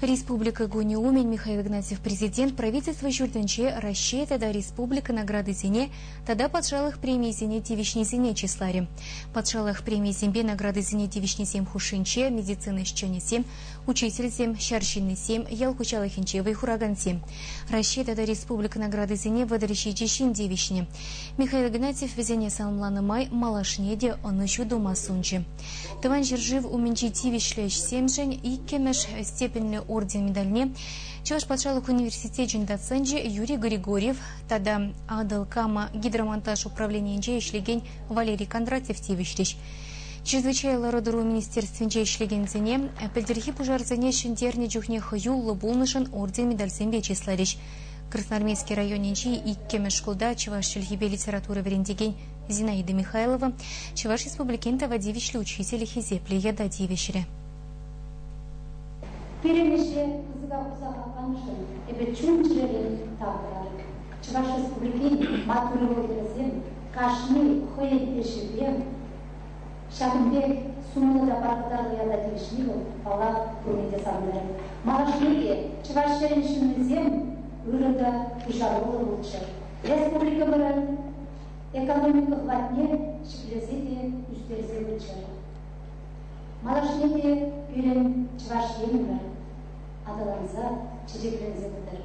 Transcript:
Республика Гуниумен Михаил Игнатьев президент правительства Журтенче рассчета до республика награды зене, тогда подшалых премии зене тивишни зене числари. Подшалых премии зембе награды зене тивишни зем хушинче, медицины щене сем, учитель зем, щарщины сем, ялкучалых инчевый хураган сем. Рассчета до республика награды зене выдарящий чищин тивишни. Михаил Игнатьев везене самланы май малашнеде онышу дома сунче. Таван жиржив уменчи тивишлеш семжень и кемеш степенный орден медальне. Чуваш подшалых университет доценджи Юрий Григорьев, тогда Адалкама гидромонтаж управления инжей шлеген Валерий Кондратьев тивишлеш. Чрезвычайно родору министерстве инжей шлеген зене, пельдерхи пожар зене шиндерне джухне хаю лабулнышын орден медаль зембе числареш. Красноармейский район инжей и кемешкулда Чуваш шельхибе литературы верендеген Зинаида Михайлова, Чуваш республикента водивишле учителя хизепле яда дивишре. Перемеши кызыга канышын, эбе чунчерелен табырар. Чуваш республикин матуры дерезем, кашни хоен дешевем, Шагымбек сумылыда баргыдарлы яда дивишнигыл, ала курмете сандырын. Малашнеге Чуваш шереншиннезем, ырыда ужарлы болчы. Республика бұрын экономика хватне шиклезе де үстерзе болчы. Малашнеге пирен Чуваш емір, адаланза чиреклензе бұдыр.